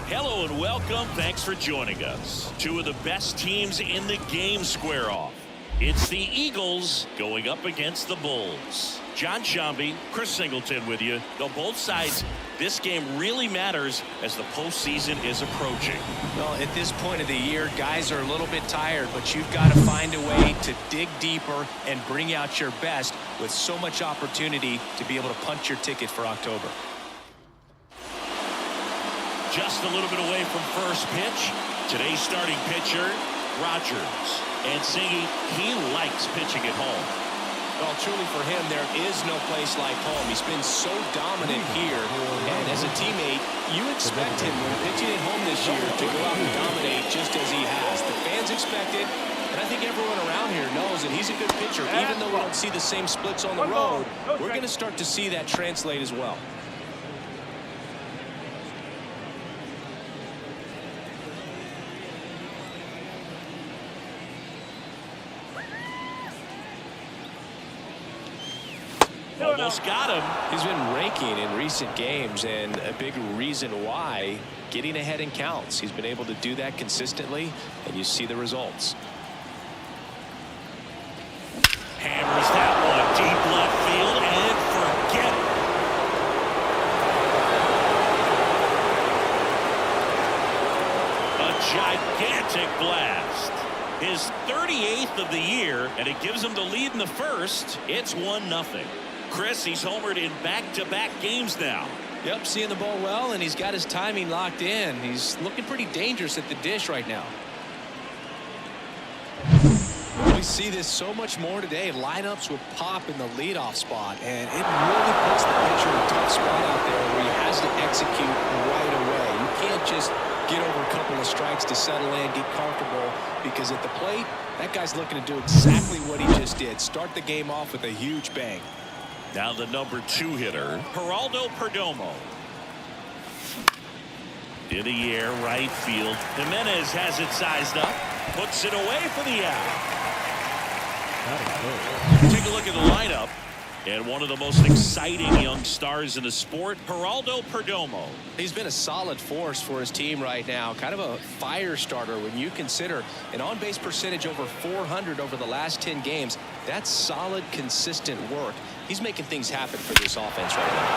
Hello and welcome. Thanks for joining us. Two of the best teams in the game square off. It's the Eagles going up against the Bulls. John Shambi, Chris Singleton with you. Though both sides, this game really matters as the postseason is approaching. Well, at this point of the year, guys are a little bit tired, but you've got to find a way to dig deeper and bring out your best with so much opportunity to be able to punch your ticket for October. Just a little bit away from first pitch. Today's starting pitcher, Rogers. And Siggy, he likes pitching at home. Well, truly for him, there is no place like home. He's been so dominant here. And as a teammate, you expect him when pitching at home this year to go out and dominate just as he has. The fans expect it. And I think everyone around here knows that he's a good pitcher. Even though we don't see the same splits on the road, we're going to start to see that translate as well. Almost got him. He's been raking in recent games, and a big reason why, getting ahead in counts. He's been able to do that consistently, and you see the results. Hammers that one deep left field and forget it. A gigantic blast. His 38th of the year, and it gives him the lead in the first. It's 1-0. Chris, he's homered in back-to-back games now. Yep, seeing the ball well, and he's got his timing locked in. He's looking pretty dangerous at the dish right now. We see this so much more today. Lineups with pop in the leadoff spot, and it really puts the pitcher in a tough spot out there where he has to execute right away. You can't just get over a couple of strikes to settle in, get comfortable, because at the plate, that guy's looking to do exactly what he just did. Start the game off with a huge bang. Now the number 2 hitter, Geraldo Perdomo. In the air, right field. Jimenez has it sized up. Puts it away for the out. Take a look at the lineup. And one of the most exciting young stars in the sport, Geraldo Perdomo. He's been a solid force for his team right now. Kind of a fire starter when you consider an on-base percentage over 400 over the last 10 games. That's solid, consistent work. He's making things happen for this offense right now.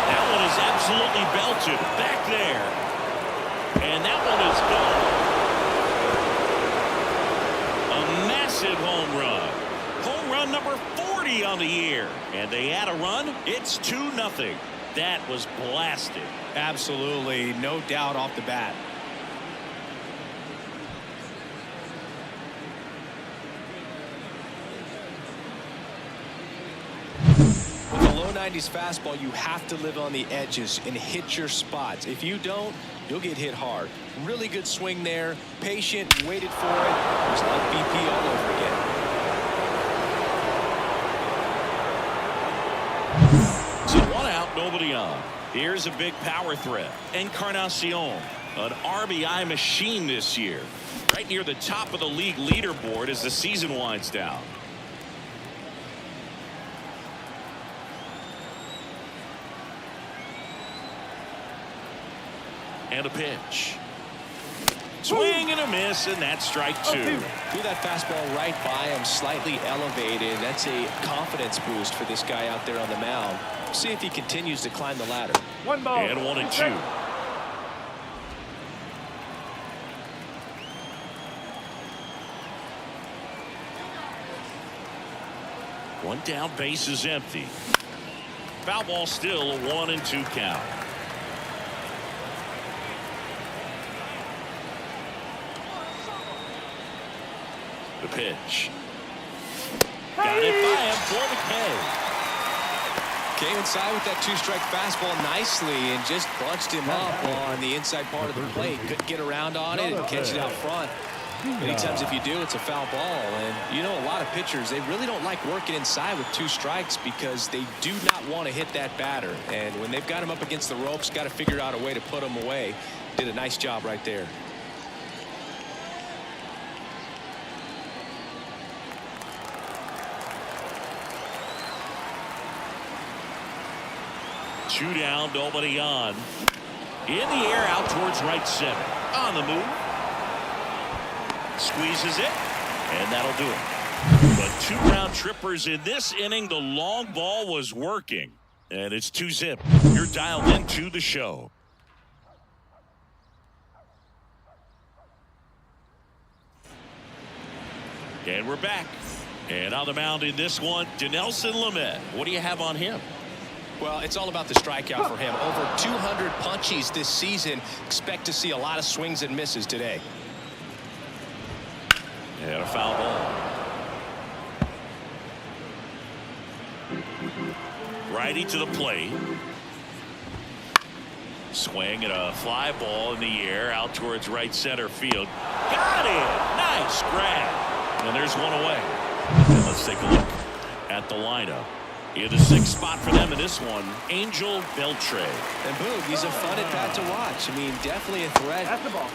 That one is absolutely belted back there. And that one is gone. A massive home run. Home run number 40 on the year. And they add a run. It's 2-0. That was blasted. Absolutely. No doubt off the bat. With a low 90s fastball, you have to live on the edges and hit your spots. If you don't, you'll get hit hard. Really good swing there. Patient, waited for it. It was like BP all over again. So 1 out, nobody on. Here's a big power threat. Encarnacion, an RBI machine this year. Right near the top of the league leaderboard as the season winds down. And a pitch. Swing and a miss, and that's strike two. Threw that fastball right by him, slightly elevated. That's a confidence boost for this guy out there on the mound. See if he continues to climb the ladder. 1 ball. And 1-2. One down, base is empty. Foul ball still, a 1-2 count. The pitch. Got it by him for the K. Came inside with that 2-strike fastball nicely and just bunched him up on the inside part of the plate. Couldn't get around on it and catch it out front. Many times if you do, it's a foul ball. And you know, a lot of pitchers, they really don't like working inside with 2 strikes because they do not want to hit that batter. And when they've got him up against the ropes, got to figure out a way to put him away. Did a nice job right there. Two down, nobody on. In the air, out towards right center. On the move. Squeezes it, and that'll do it. But 2 round trippers in this inning. The long ball was working, and it's 2-zip. You're dialed into the show. And we're back. And on the mound in this one, Dinelson Lamet. What do you have on him? Well, it's all about the strikeout for him. Over 200 punchies this season. Expect to see a lot of swings and misses today. And a foul ball. Righty to the plate. Swing and a fly ball in the air out towards right center field. Got it! Nice grab. And there's one away. And let's take a look at the lineup. In the 6th spot for them in this one, Angel Beltre. And boom, he's a fun at bat to watch. I mean, definitely a threat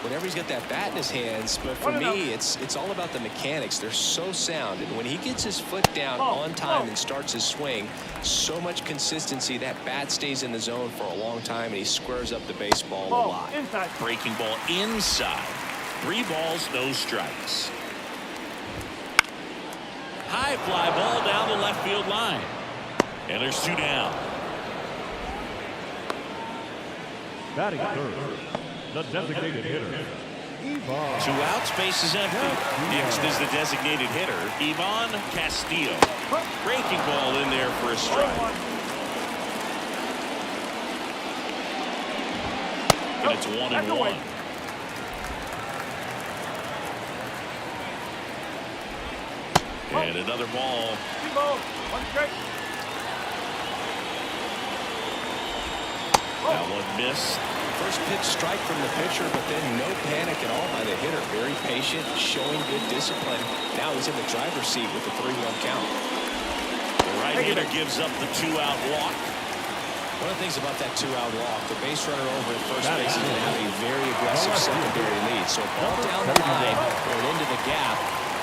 whenever he's got that bat in his hands. But for me, it's all about the mechanics. They're so sound. And when he gets his foot down on time and starts his swing, so much consistency. That bat stays in the zone for a long time, and he squares up the baseball a lot. Breaking ball inside. 3 balls, no strikes. High fly ball down the left field line. And there's 2 down. Batting third, the designated hitter, 2 outs, base is empty. Next is the designated hitter, Ivan Castillo. Breaking ball in there for a strike. And it's 1-1. And another ball. 2 balls, 1 strike. That one missed. First pitch strike from the pitcher, but then no panic at all by the hitter. Very patient, showing good discipline. Now he's in the driver's seat with the 3-1 count. The right hitter gives up the 2-out walk. One of the things about that 2-out walk, the base runner over at first base is going to have a very aggressive secondary lead. So a ball down the line or into the gap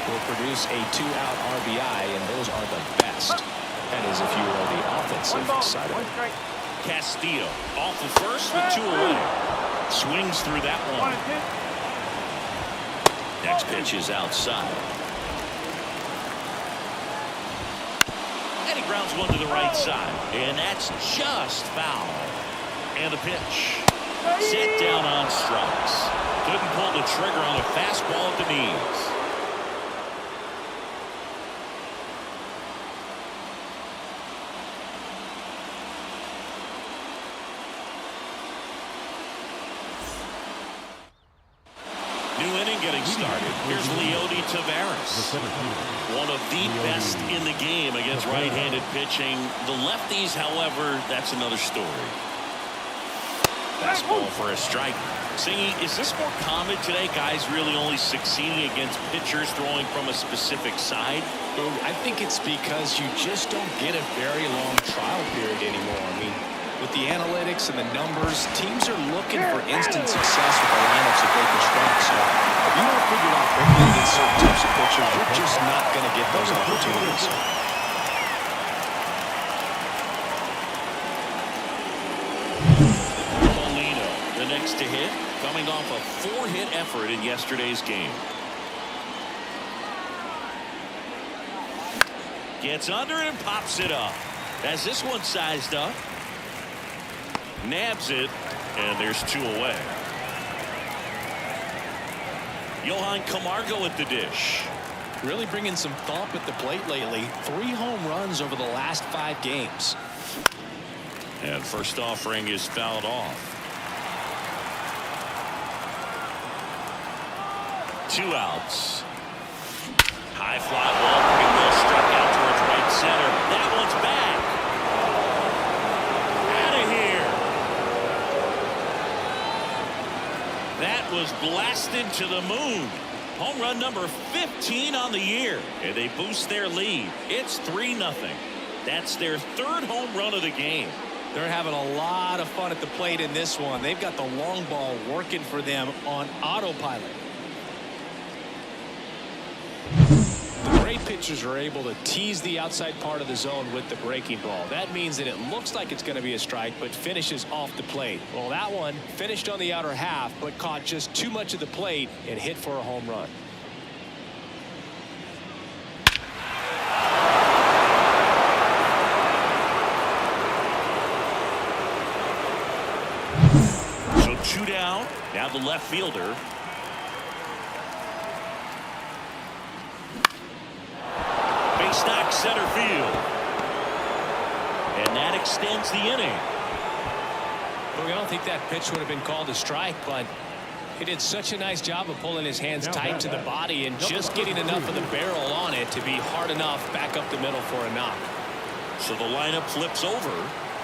will produce a 2-out RBI, and those are the best. That is if you are the offensive side of it. Castillo off the first with 2 away. Swings through that one. Next pitch is outside. And he grounds one to the right side. And that's just foul. And the pitch. Set down on strikes. Couldn't pull the trigger on a fastball at the knees. Getting started. Here's Leody Taveras. One of the best in the game against right-handed pitching. The lefties, however, that's another story. Fastball for a strike. Singy, is this more common today? Guys really only succeeding against pitchers throwing from a specific side? I think it's because you just don't get a very long trial period anymore. I mean, with the analytics and the numbers, teams are looking for instant success with the lineups that they construct. So if you don't figure it out quickly against certain types of pitchers, you're just not going to get those opportunities. Molina, the next to hit. coming off a 4-hit effort in yesterday's game. Gets under it and pops it up. Has this one sized up. Nabs it, and there's 2 away. Johan Camargo at the dish. Really bringing some thump at the plate lately. 3 home runs over the last 5 games. And first offering is fouled off. 2 outs. High fly ball, pretty well struck out towards right center. That one's back. Out of here. That was blasted to the moon. Home run number 15 on the year, and they boost their lead. It's 3-0. That's their 3rd home run of the game. They're having a lot of fun at the plate in this one. They've got the long ball working for them on autopilot. The great pitchers are able to tease the outside part of the zone with the breaking ball. That means that it looks like it's going to be a strike, but finishes off the plate. Well, that one finished on the outer half, but caught just too much of the plate and hit for a home run. So 2 down. Now the left fielder. Base knock center field. And that extends the inning. Well, I don't think that pitch would have been called a strike, but he did such a nice job of pulling his hands tight to the body and just getting enough of the barrel on it to be hard enough back up the middle for a knock. So the lineup flips over.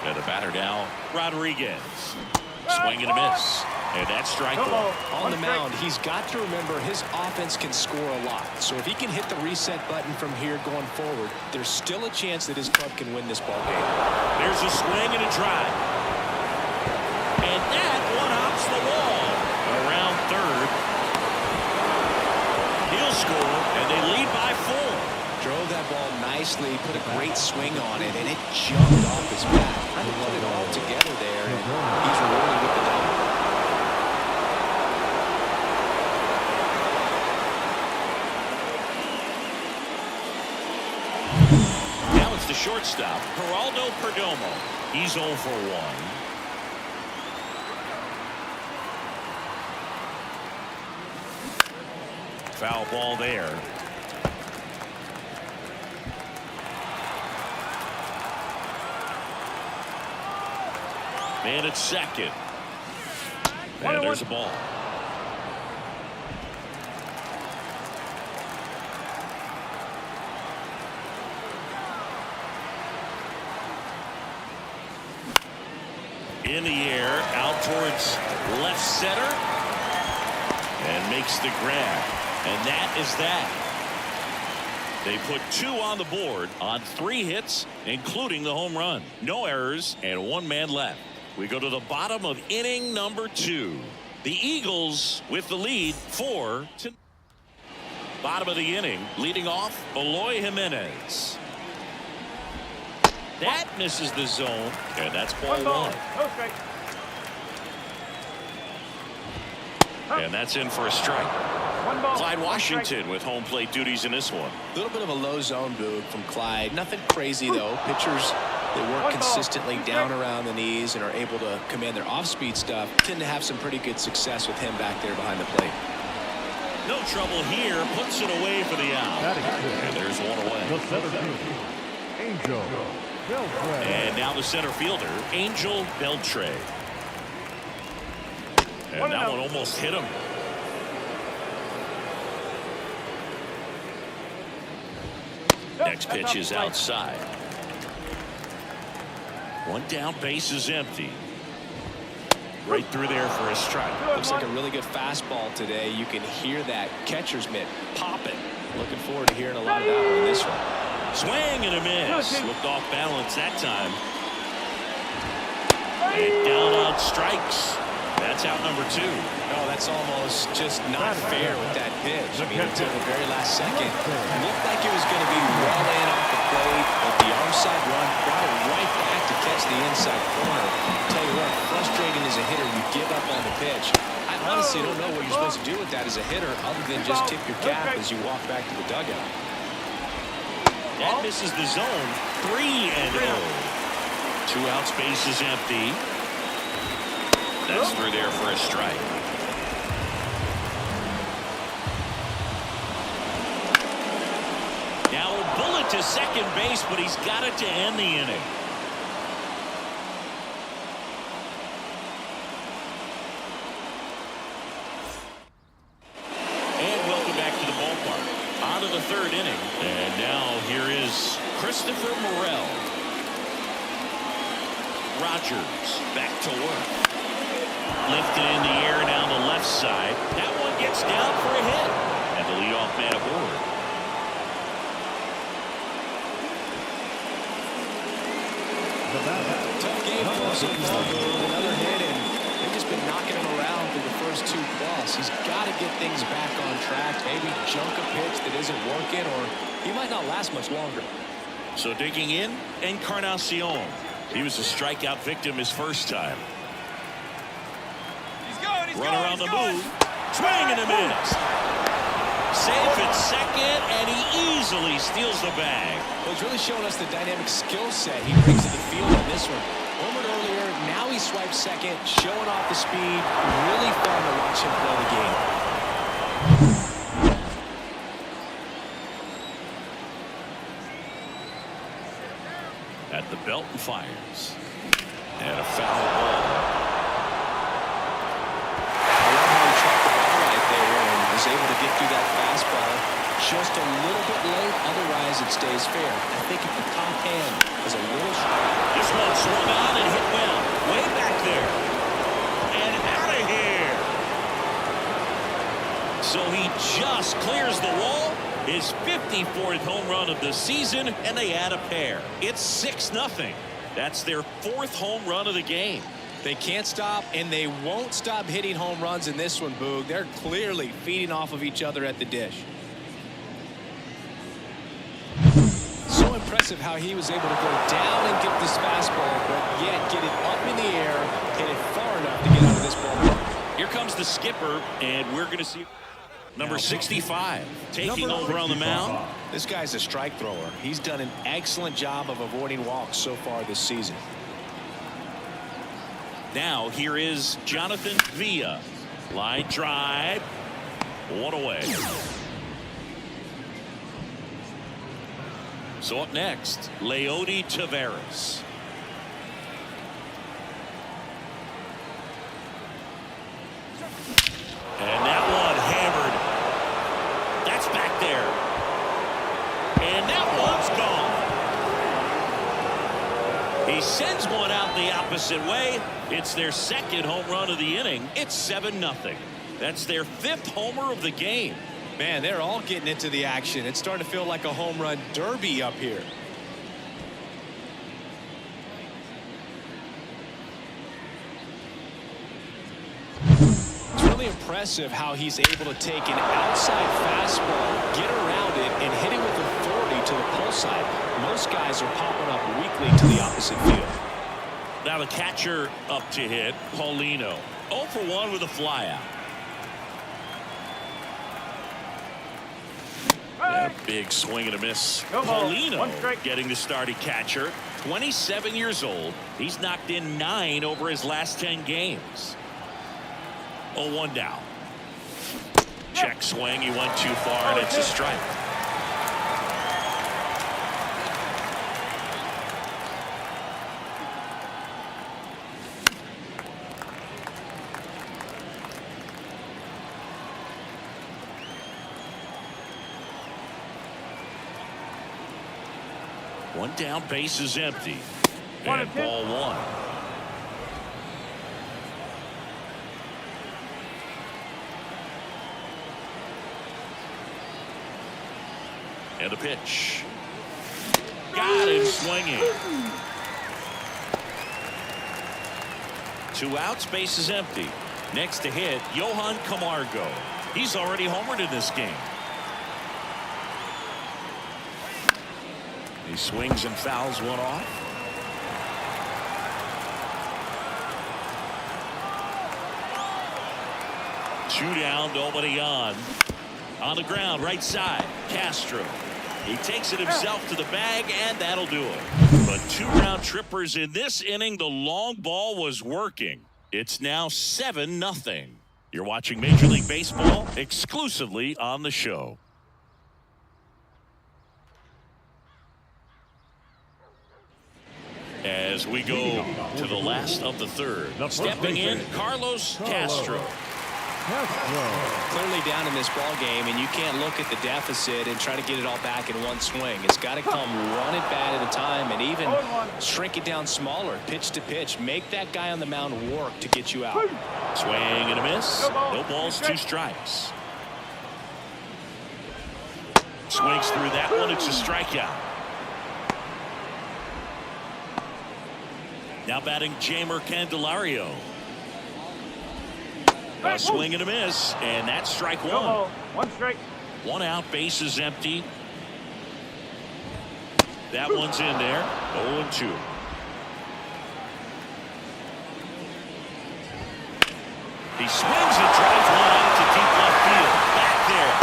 And the batter now, Rodriguez. Swing and a miss. And that's strike 1. On the mound, he's got to remember his offense can score a lot. So if he can hit the reset button from here going forward, there's still a chance that his club can win this ball game. There's a swing and a drive. And that one hops the wall. Around third. He'll score, and they lead by 4. Drove that ball nicely, put a great swing on it, and it jumped off his bat. He put it all together there, and he's rewarded with the double. Now it's the shortstop, Geraldo Perdomo. He's 0 for 1. Foul ball there. Man at second. And there's a ball. In the air, out towards left center. And makes the grab. And that is that. They put 2 on the board on 3 hits, including the home run. No errors and 1 man left. We go to the bottom of inning number 2. The Eagles with the lead 4 to bottom of the inning. Leading off, Eloy Jimenez. That misses the zone, and that's ball 1. And that's in for a strike. Clyde Washington with home plate duties in this one. A little bit of a low zone boot from Clyde. Nothing crazy, though. Pitchers, they work consistently down around the knees and are able to command their off-speed stuff. Tend to have some pretty good success with him back there behind the plate. No trouble here. Puts it away for the out. And there's 1 away. The center fielder, Angel Beltre. And now the center fielder, Angel Beltre. And that one almost hit him. Next pitch is outside. 1 down, base is empty. Right through there for a strike. Looks like a really good fastball today. You can hear that catcher's mitt popping. Looking forward to hearing a lot of that one in this one. Swing and a miss. Looked off balance that time. And down on strikes. That's out number 2. Oh, that's almost just not fair with that pitch. I mean, until the very last second, it looked like it was going to be well in off the plate, but the arm side run brought it right back to catch the inside corner. I'll tell you what, frustrating as a hitter, you give up on the pitch. I honestly don't know what you're supposed to do with that as a hitter other than just tip your cap as you walk back to the dugout. That misses the zone. 3-0. 2 outs, base is empty. That's through there for a strike. Now a bullet to second base, but he's got it to end the inning. And welcome back to the ballpark. On to the 3rd inning. And now here is Christopher Morel. Rogers back to work. Lifted in the air down the left side. That one gets down for a hit. And the leadoff man aboard. Tough game for us so far. Another hit, and they've just been knocking him around through the first 2+. He's got to get things back on track. Maybe junk a pitch that isn't working, or he might not last much longer. So digging in, Encarnacion. He was a strikeout victim his first time. Runner on the move. Swing and a miss. Safe at second, and he easily steals the bag. Well, he's really showing us the dynamic skill set he brings to the field on this one. Homered earlier, now he swipes second, showing off the speed. Really fun to watch him play the game. At the belt and fires. And a foul ball. Was able to get through that fastball just a little bit late. Otherwise, it stays fair. I think if the top hand is a little strong. This one swung on and hit well. Way back there. And out of here. So he just clears the wall. His 54th home run of the season, and they add a pair. It's 6-0. That's their 4th home run of the game. They can't stop, and they won't stop hitting home runs in this one, Boog. They're clearly feeding off of each other at the dish. So impressive how he was able to go down and get this fastball, but yet get it up in the air, hit it far enough to get out of this ballpark. Here comes the skipper, and we're going to see number 65 taking over on the mound. This guy's a strike thrower. He's done an excellent job of avoiding walks so far this season. Now here is Jonathan Villa. Line drive. One away. So up next, Leody Taveras. And that one hammered. That's back there. And that one's gone. He sends one out the opposite way. It's their 2nd home run of the inning. It's 7-0. That's their 5th homer of the game. Man, they're all getting into the action. It's starting to feel like a home run derby up here. It's really impressive how he's able to take an outside fastball, get around it, and hit it with authority to the pull side. Most guys are popping up weakly to the opposite field. Now the catcher up to hit, Paulino. 0 for 1 with a flyout. A big swing and a miss. Paulino getting the starting catcher. 27 years old. He's knocked in 9 over his last 10 games. 0-1 down. Check swing. He went too far, and it's a strike. One down, base is empty. And ball 1. And the pitch. Got him swinging. 2 outs, base is empty. Next to hit, Johan Camargo. He's already homered in this game. He swings and fouls one off. Two down, nobody on. On the ground, right side, Castro. He takes it himself to the bag, and that'll do it. But 2 round trippers in this inning. The long ball was working. It's now 7-0. You're watching Major League Baseball exclusively on the show. As we go to the last of the third. Stepping in, Carlos Castro. Clearly down in this ball game, and you can't look at the deficit and try to get it all back in one swing. It's got to come one at bat at a time, and even shrink it down smaller, pitch to pitch. Make that guy on the mound work to get you out. Swing and a miss. No balls, 2 strikes. Swings through that one. It's a strikeout. Now batting Jeimer Candelario. A swing and a miss, and that's strike 1. 1 strike. 1 out, bases empty. That one's in there. 0-2. He swings and drives one out to deep left field. Back there,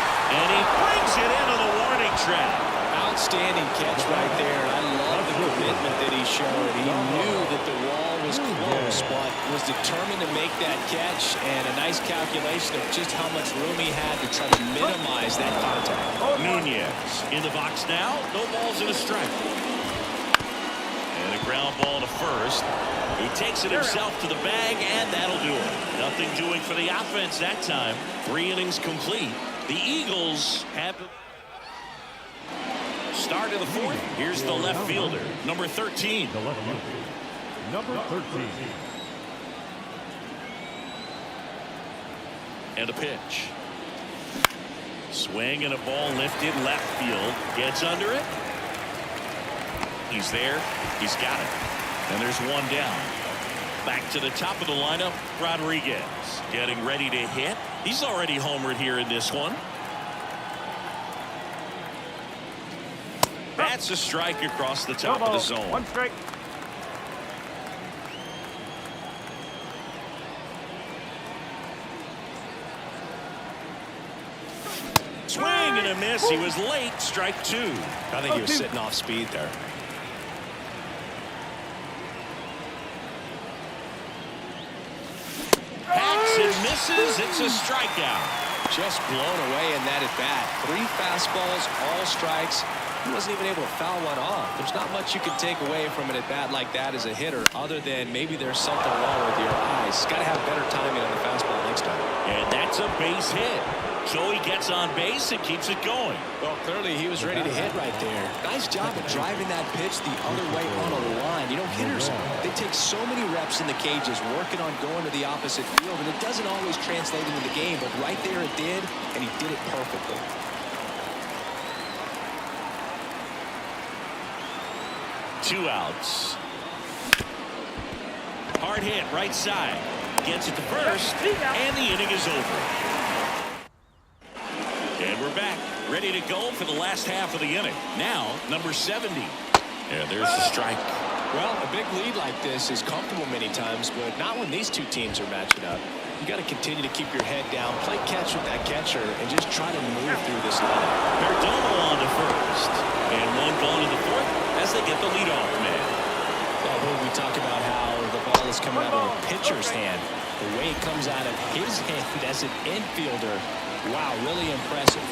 and he brings it into the warning track. Outstanding catch right there. I love the commitment that he showed. He knew that the wall was close, but was determined to make that catch, and a nice calculation of just how much room he had to try to minimize that contact. Nunez in the box now. No balls and a strike. And a ground ball to first. He takes it himself to the bag, and that'll do it. Nothing doing for the offense that time. 3 innings complete. The Eagles have start of the 4th. Here's the left fielder, number 13. The left fielder, number 13. And a pitch. Swing and a ball lifted left field. Gets under it. He's there. He's got it. And there's 1 down. Back to the top of the lineup, Rodriguez getting ready to hit. He's already homered here in this one. That's a strike across the top of the zone. 1 strike. Swing and a miss. He was late. Strike 2. I think he was sitting off speed there. Hacks and misses. It's a strikeout. Just blown away in that at bat. 3 fastballs, all strikes. He wasn't even able to foul one off. There's not much you can take away from an at bat like that as a hitter, other than maybe there's something wrong with your eyes. Got to have better timing on the fastball next time. And that's a base hit. So he gets on base and keeps it going. Well, clearly he was ready to hit right there. Nice job of driving that pitch the other way on a line. You know, hitters, they take so many reps in the cages working on going to the opposite field, and it doesn't always translate into the game, but right there it did, and he did it perfectly. Two outs. Hard hit right side. Gets it to first, and the inning is over. And we're back, ready to go for the last half of the inning. Now, number 70. And there's the strike. Well, a big lead like this is comfortable many times, but not when these two teams are matching up. You got to continue to keep your head down, play catch with that catcher, and just try to move through this line. Perdomo on to first. And 1 gone in the 4th as they get the leadoff man. Well, we talk about how the ball is coming out of a pitcher's hand. The way it comes out of his hand as an infielder. Wow, really impressive.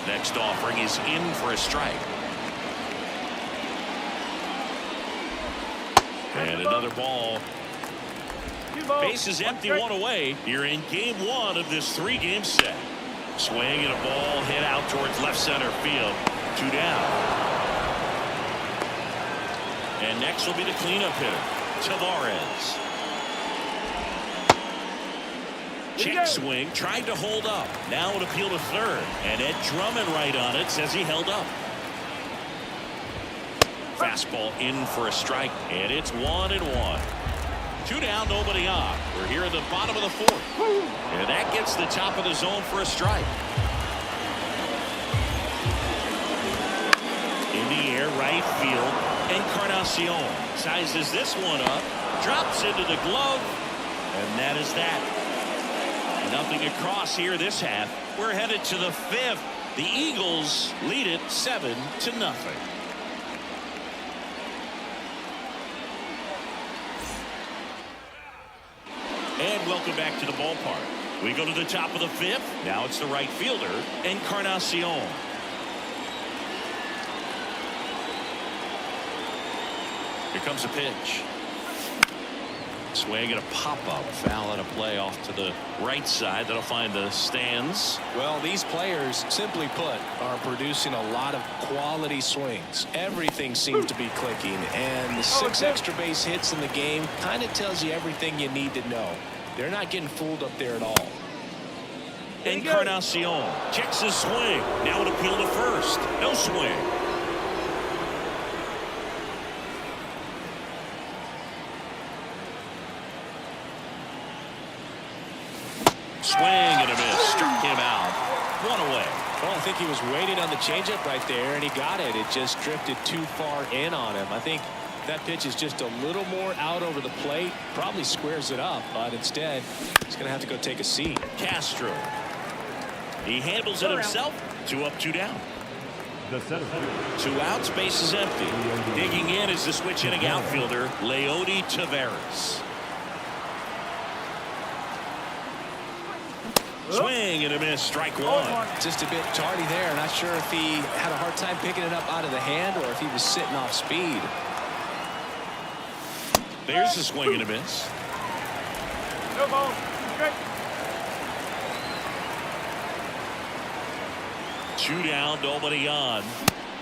Next offering is in for a strike. And another ball. Base is empty, 1 away. You're in game 1 of this 3-game set. Swing and a ball hit out towards left center field. 2 down. And next will be the cleanup hitter, Tavares. Check swing, tried to hold up. Now an appeal to third. And Ed Drummond right on it, says he held up. Fastball in for a strike, and it's 1-1. 2 down, nobody on. We're here at the bottom of the 4th. And that gets the top of the zone for a strike. In the air, right field. Encarnacion sizes this one up. Drops into the glove. And that is that. Nothing across here this half. We're headed to the 5th. The Eagles lead it 7-0. And welcome back to the ballpark. We go to the top of the 5th. Now it's the right fielder, Encarnacion. Here comes a pitch. Swing and a pop-up. Foul and a play off to the right side. That'll find the stands. Well, these players, simply put, are producing a lot of quality swings. Everything seems to be clicking, and the 6 extra base hits in the game kind of tells you everything you need to know. They're not getting fooled up there at all. Encarnacion checks his swing. Now an appeal to first. No swing. Swing and a miss. Struck him out. 1 away. Well, I think he was waiting on the changeup right there, and he got it. It just drifted too far in on him. I think that pitch is just a little more out over the plate. Probably squares it up, but instead, he's going to have to go take a seat. Castro. He handles it himself. 2 up, 2 down. The center fielder. 2 outs, base is empty. Digging in is the switch hitting outfielder, Leody Taveras. Swing and a miss. Strike 1. Just a bit tardy there. Not sure if he had a hard time picking it up out of the hand or if he was sitting off speed. There's the swing and a miss. No ball. Strike. 2 down, nobody on.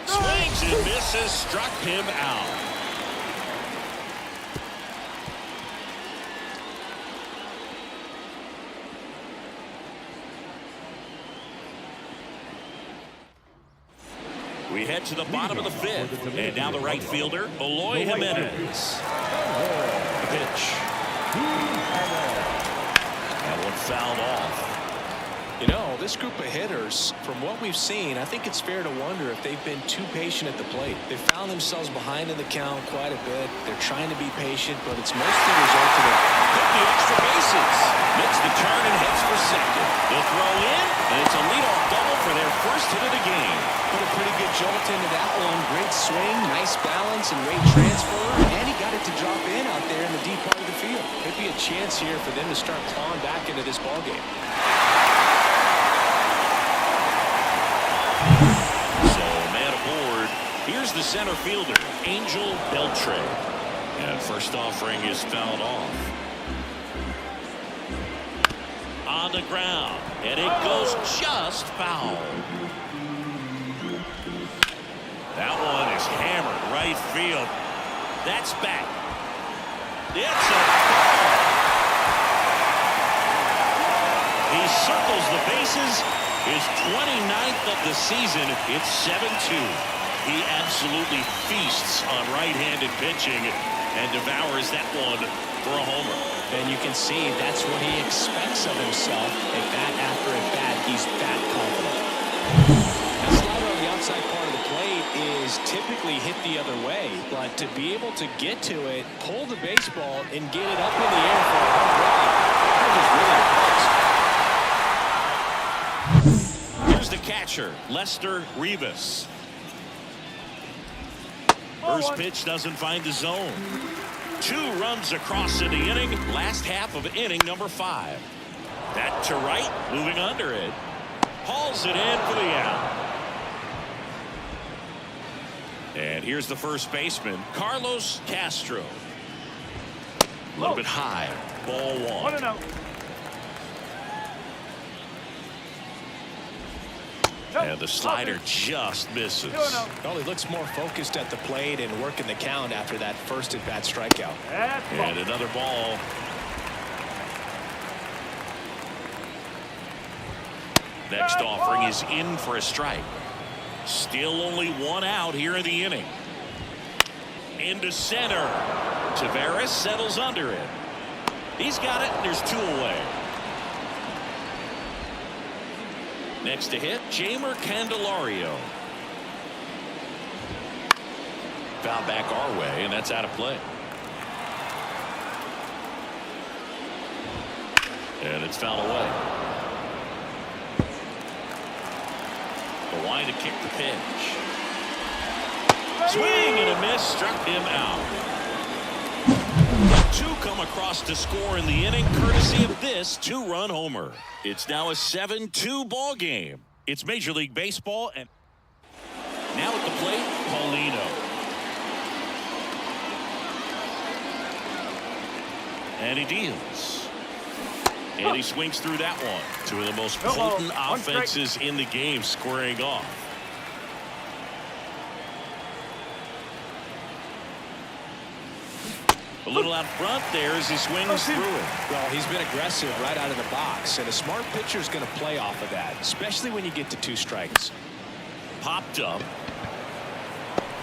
Swings and misses. Struck him out. We head to the bottom of the 5th. And now the right fielder, Eloy Jimenez. The pitch. That one fouled off. You know, this group of hitters, from what we've seen, I think it's fair to wonder if they've been too patient at the plate. They found themselves behind in the count quite a bit. They're trying to be patient, but it's mostly resulted in hit the extra bases. Makes the turn and heads for second. They'll throw in, and it's a leadoff double for their first hit of the game. Put a pretty good jolt into that one. Great swing, nice balance, and great transfer. And he got it to drop in out there in the deep part of the field. Could be a chance here for them to start clawing back into this ballgame. So, man aboard. Here's the center fielder, Angel Beltre. And first offering is fouled off. On the ground, and it goes just foul. That one is hammered right field. That's back. It's a ball. He circles the bases. His 29th of the season. It's 7-2. He absolutely feasts on right-handed pitching and devours that one for a homer. And you can see that's what he expects of himself. At bat after at bat, he's that confident. That slider on the outside part of the plate is typically hit the other way, but to be able to get to it, pull the baseball, and get it up in the air for a home run, that was really impressive. Here's the catcher, Lester Rivas. First pitch doesn't find the zone. 2 runs across in the inning. Last half of inning number 5. That to right, moving under it. Hauls it in for the out. And here's the first baseman, Carlos Castro. A little bit high. Ball 1. 1-0. And the slider just misses. Well, he looks more focused at the plate and working the count after that first at-bat strikeout. And another ball. Next offering is in for a strike. Still only 1 out here in the inning. Into center. Taveras settles under it. He's got it. There's 2 away. Next to hit, Jamer Candelario. Foul back our way, and that's out of play. And it's fouled away. The line to kick the pitch. Swing and a miss, struck him out. Two come across to score in the inning, courtesy of this two-run homer. It's now a 7-2 ball game. It's Major League Baseball, and now at the plate, Paulino. And he deals. And he swings through that one. Two of the most potent offenses in the game squaring off. A little out front there as he swings through it. Well, he's been aggressive right out of the box, and a smart pitcher is going to play off of that, especially when you get to 2 strikes. Popped up.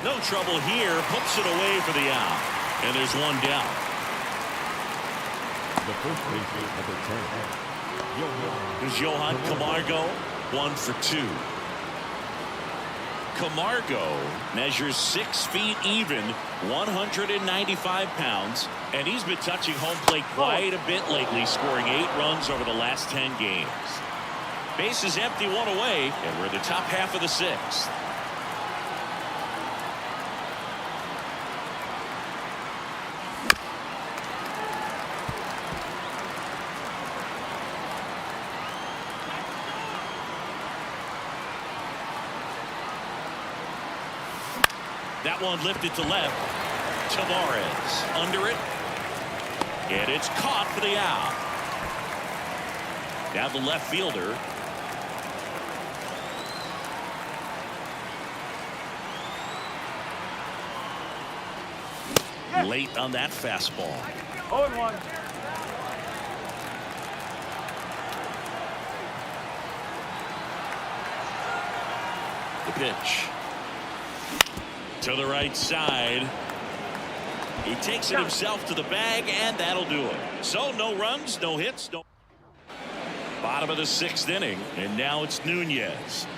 No trouble here. Puts it away for the out. And there's one down. The first baseman, number 10. There's Johan Camargo, 1 for 2. Camargo measures 6 feet even, 195 pounds, and he's been touching home plate quite a bit lately, scoring 8 runs over the last 10 games. Base is empty, 1 away, and we're in the top half of the 6th. That one lifted to left. Tavares under it. And it's caught for the out. Now the left fielder. Late on that fastball. 0-1. The pitch. To the right side. He takes it himself to the bag, and that'll do it. So no runs, no hits, no. Bottom of the 6th inning, and now it's Nunez.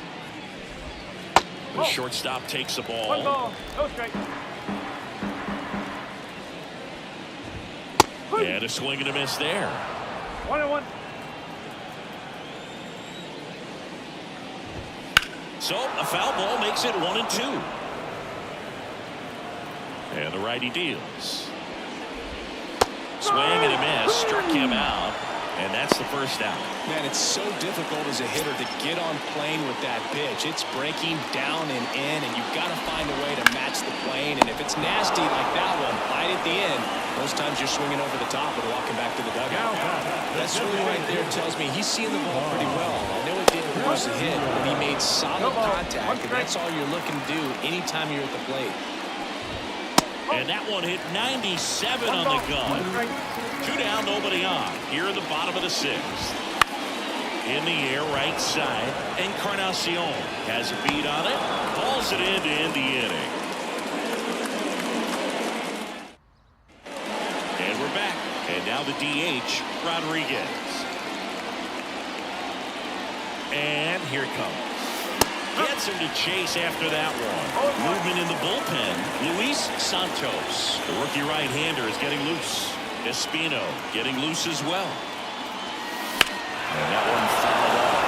The shortstop takes the ball. 1 ball, no strike. And a swing and a miss there. 1-1. So a foul ball makes it 1-2. And the righty deals. Swing and a miss, struck him out, and that's the first out. Man, it's so difficult as a hitter to get on plane with that pitch. It's breaking down and in, and you've got to find a way to match the plane. And if it's nasty like that one, right at the end, most times you're swinging over the top and walking back to the dugout. That swing right there tells me he's seeing the ball pretty well. I know it didn't produce a hit, but he made solid contact, and that's all you're looking to do anytime you're at the plate. And that one hit 97 on the gun. 2 down, nobody on. Here in the bottom of the 6th. In the air, right side. Encarnacion has a beat on it. Balls it in to end the inning. And we're back. And now the DH, Rodriguez. And here it comes. Gets him to chase after that one. Movement in the bullpen. Luis Santos, the rookie right-hander, is getting loose. Espino getting loose as well. And that one fouled off.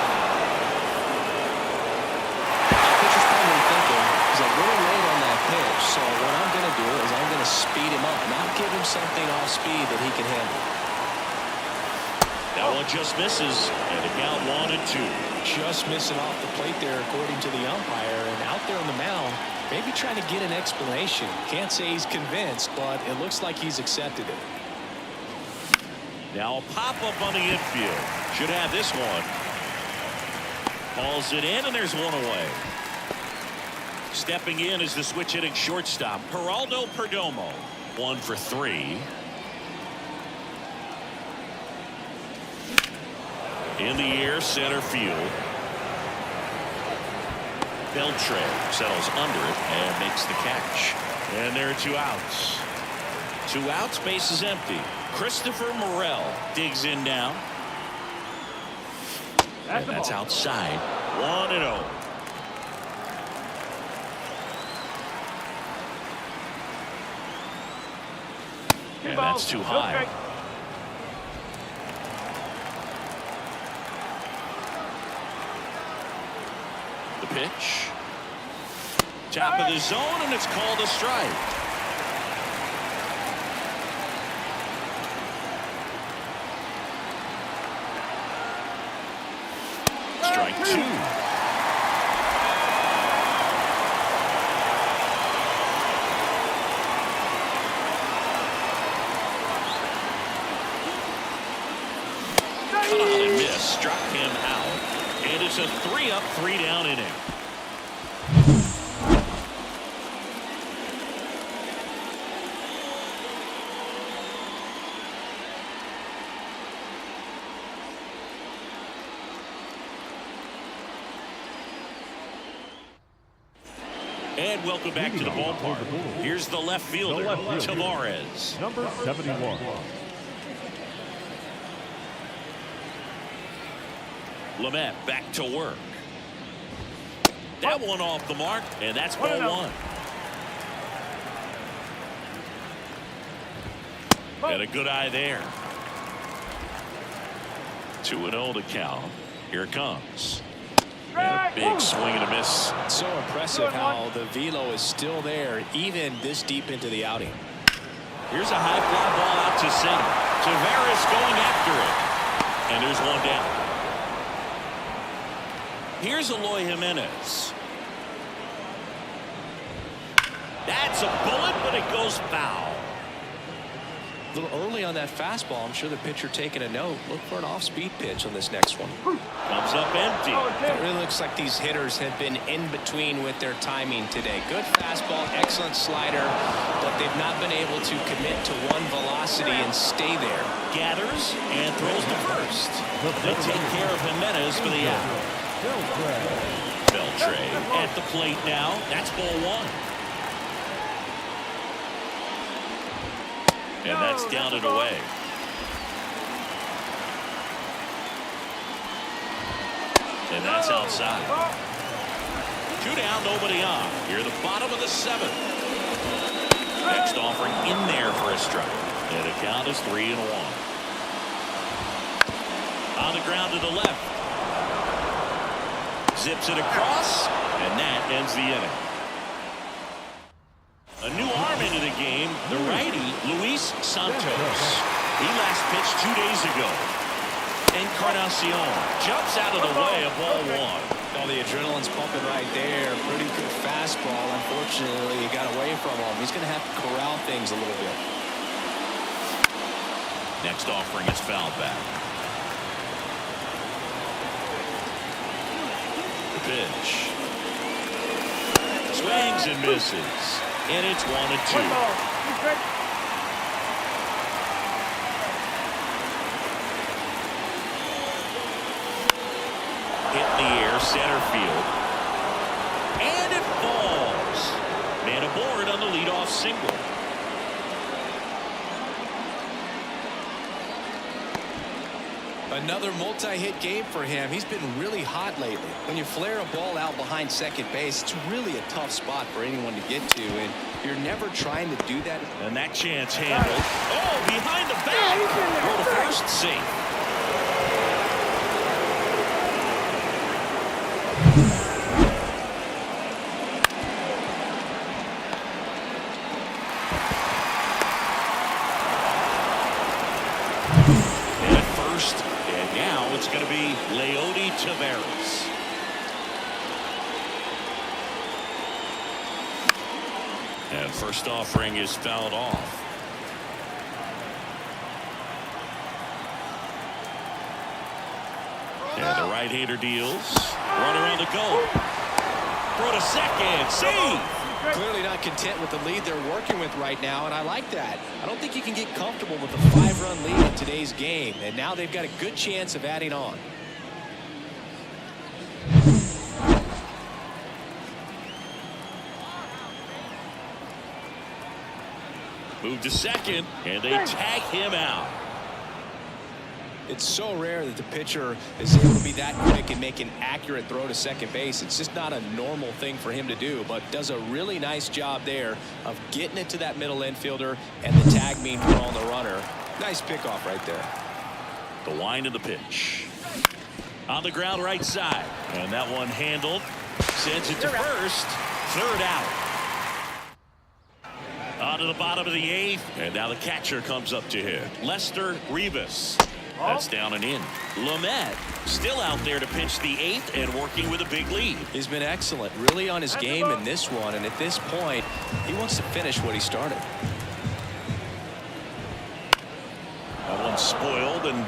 Pitcher's probably thinking he's a little late on that pitch, so what I'm going to do is I'm going to speed him up, not give him something off speed that he can handle. That one just misses, and the count 1-2. Just missing off the plate there, according to the umpire, and out there on the mound, maybe trying to get an explanation. Can't say he's convinced, but it looks like he's accepted it. Now a pop-up on the infield. Should have this one. Calls it in, and there's one away. Stepping in is the switch-hitting shortstop, Geraldo Perdomo. 1 for 3. In the air, center field. Beltre settles under it and makes the catch. And there are 2 outs. 2 outs, base is empty. Christopher Morel digs in now. And that's outside. 1-0. And that's too high. The pitch. Top of the zone, and it's called a strike. Strike 2. And miss. Struck him out. And it's a 3-up, 3-down inning. And welcome back to the ballpark. Here's the left fielder, Tavares. Number 71. Lamet back to work. That one off the mark, and that's ball 1. And a good eye there. 2-0 to count. Here it comes. And a big swing and a miss. So impressive how the velo is still there even this deep into the outing. Here's a high fly ball out to center. Tavares going after it. And there's one down. Here's Eloy Jimenez. That's a bullet, but it goes foul. A little early on that fastball. I'm sure the pitcher taking a note. Look for an off-speed pitch on this next one. Comes up empty. It really looks like these hitters have been in between with their timing today. Good fastball, excellent slider, but they've not been able to commit to one velocity and stay there. Gathers and throws to first. They take care of Jimenez for the out. Beltre at the plate now. That's ball 1. And that's down and away. And that's outside. 2 down, nobody on. Here the bottom of the 7th. Next offering in there for a strike. And the count is 3-1. On the ground to the left. Zips it across, and that ends the inning. A new arm into the game, the righty, Luis Santos. He last pitched 2 days ago. Encarnacion jumps out of the way of ball 1. Oh, the adrenaline's pumping right there. Pretty good fastball. Unfortunately, he got away from him. He's going to have to corral things a little bit. Next offering is fouled back. The pitch. Swings and misses. And it's 1-2. Hit in the air, center field. And it falls. Man aboard on the leadoff single. Another multi-hit game for him. He's been really hot lately. When you flare a ball out behind second base, it's really a tough spot for anyone to get to, and you're never trying to do that. And that chance handled. Oh, behind the back. Throw to first, safe. It's going to be Leody Taveras. And first offering is fouled off. And the right-hander deals. Runner on the go. Throw to second. Save. Clearly not content with the lead they're working with right now, and I like that. I don't think you can get comfortable with a 5-run lead in today's game, and now they've got a good chance of adding on. Move to second, and they tag him out. It's so rare that the pitcher is able to be that quick and make an accurate throw to second base. It's just not a normal thing for him to do, but does a really nice job there of getting it to that middle infielder and the tag being put on the runner. Nice pickoff right there. The wind of the pitch. On the ground right side. And that one handled. sends it to first. Third out. On to the bottom of the eighth. And now the catcher comes up to hit. Lester Rivas. That's down and in. Lamet still out there to pitch the eighth and working with a big lead. He's been excellent, really on his game in this one. And at this point, he wants to finish what he started. That one's spoiled, and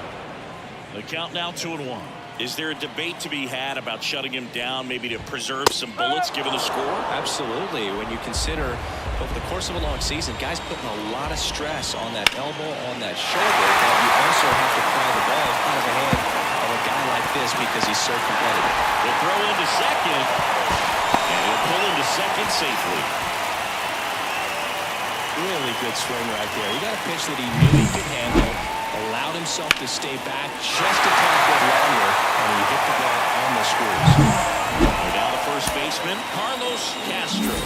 the count now 2-1. Is there a debate to be had about shutting him down, maybe to preserve some bullets given the score? Absolutely. When you consider over the course of a long season, guys putting a lot of stress on that elbow, on that shoulder, that you also have to pry the ball out of the hand of a guy like this because he's so competitive. They'll throw into second, and he'll pull into second safely. Really good swing right there. He got a pitch that he knew he could handle, allowed himself to stay back just a tad bit longer, and he hit the ball on the screws. And now the first baseman, Carlos Castro.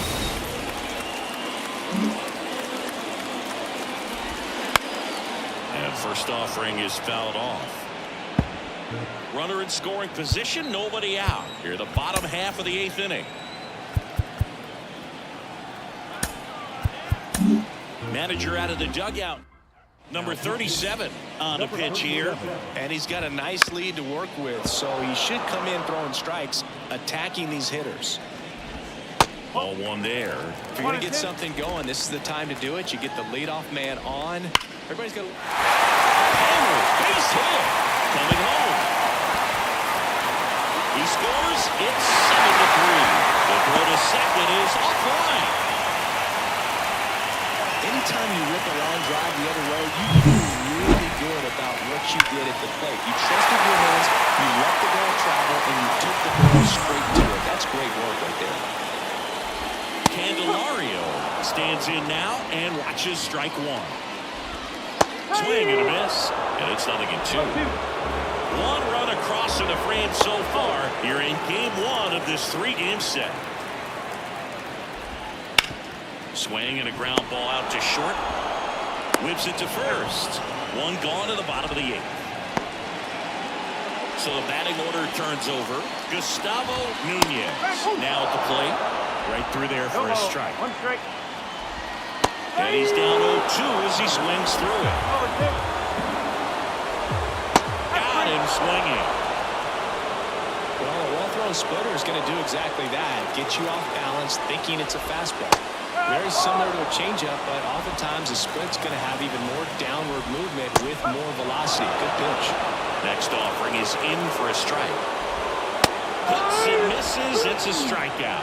And first offering is fouled off. Runner in scoring position, nobody out. Here, the bottom half of the eighth inning. Manager out of the dugout. Number 37 on the pitch here. And he's got a nice lead to work with, so he should come in throwing strikes, attacking these hitters. Ball one there. If you're going to get something going, this is the time to do it. You get the leadoff man on. Everybody's got to... Hammer, base hit, coming home. He scores. It's 7-3. The throw to second is offline. Anytime you rip a line drive the other way, you feel really good about what you did at the plate. You trusted your hands, you let the ball travel, and you took the ball straight to it. That's great work right there. Candelario stands in now and watches strike one. Swing and a miss, and it's 0-2. One run across in the frame so far. You're in game one of this three-game set. Swing and a ground ball out to short. Whips it to first. One gone to the bottom of the eighth. So the batting order turns over. Gustavo Nunez now at the plate. Right through there for a strike. One strike. And he's down 0-2 as he swings through it. Got him swinging. Well, a well-thrown splitter is going to do exactly that. Get you off balance, thinking it's a fastball. Very similar to a changeup, but oftentimes a split's going to have even more downward movement with more velocity. Good pitch. Next offering is in for a strike. Hits and misses. It's a strikeout.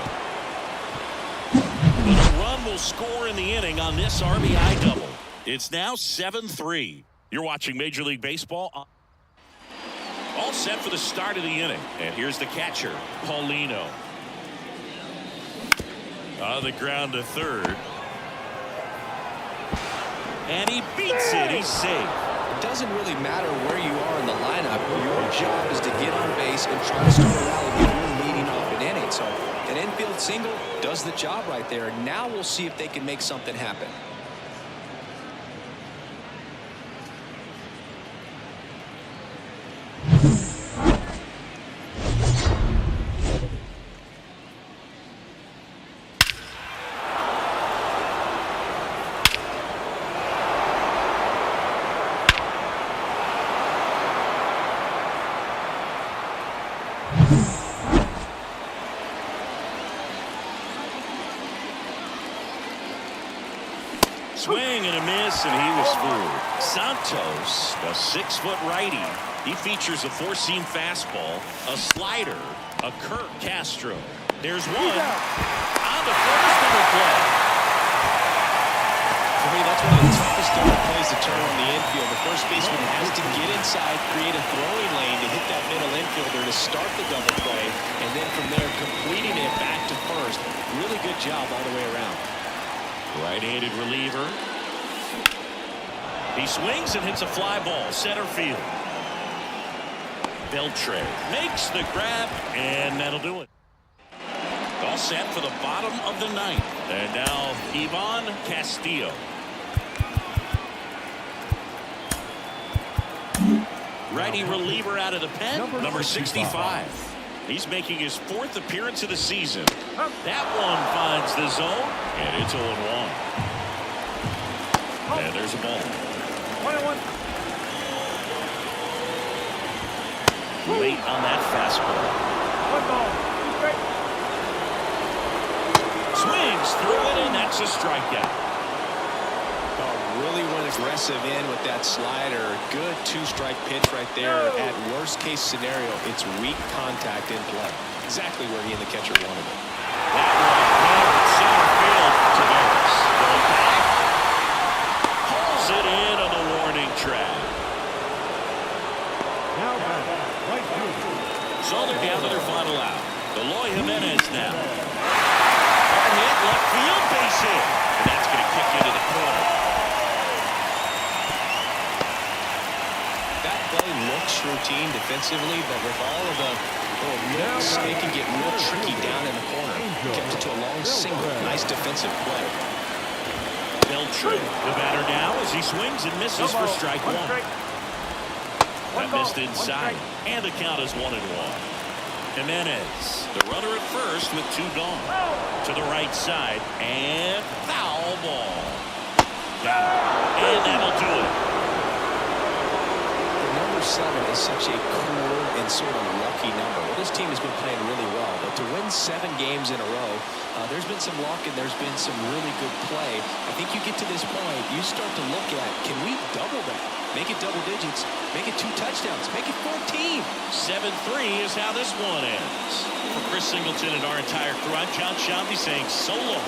The run will score in the inning on this RBI double. It's now 7-3. You're watching Major League Baseball. All set for the start of the inning. And here's the catcher, Paulino. On the ground to third. And he beats it. He's safe. It doesn't really matter where you are in the lineup. Your job is to get on base and try to start a rally before leading off an inning. So an infield single does the job right there. Now we'll see if they can make something happen. Swing and a miss, and he was fooled. Santos, a 6-foot righty. He features a four-seam fastball, a slider, a curve. Castro. There's one. On the first double play. For me, that's one of the toughest double plays to turn on the infield. The first baseman has to get inside, create a throwing lane to hit that middle infielder to start the double play, and then from there, completing it back to first. Really good job all the way around. Right-handed reliever. He swings and hits a fly ball, center field. Beltre makes the grab, and that'll do it. All set for the bottom of the ninth. And now Ivan Castillo. Righty reliever out of the pen, number 65. He's making his 4th appearance of the season. That one finds the zone, and it's 0-1. And there's a ball. 1-1. Late on that fastball. 1 ball. 2 strikes. Swings through it, and that's a strikeout. Really went aggressive in with that slider. Good 2-strike pitch right there. At worst case scenario, it's weak contact in play. Exactly where he and the catcher wanted it. That one hit center field. Cibaeñas going back. Pulls it in on the warning track. Now back. Right field. So they're down to their final out. Eloy Jimenez now. Hard hit, left field, base hit. And that's going to kick into the corner. That play looks routine defensively, but with all of the little nicks, it can get real tricky down in the corner. Kept it to a long single. Nice defensive play. Beltran, the batter now as he swings and misses for strike 1. That missed inside, and the count is 1-1. Jimenez, the runner at first with 2 gone. To the right side, and foul ball. Down, and that'll do it. The number 7 is such a cool and sort of lucky number. Well, this team has been playing really well, but to win 7 games in a row, there's been some luck and there's been some really good play. I think you get to this point, you start to look at, can we double that? Make it double digits, make it 2 touchdowns, make it 14. 7-3 is how this one ends. For Chris Singleton and our entire crew, I'm John Shambi saying so long.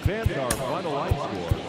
Fans our final line score.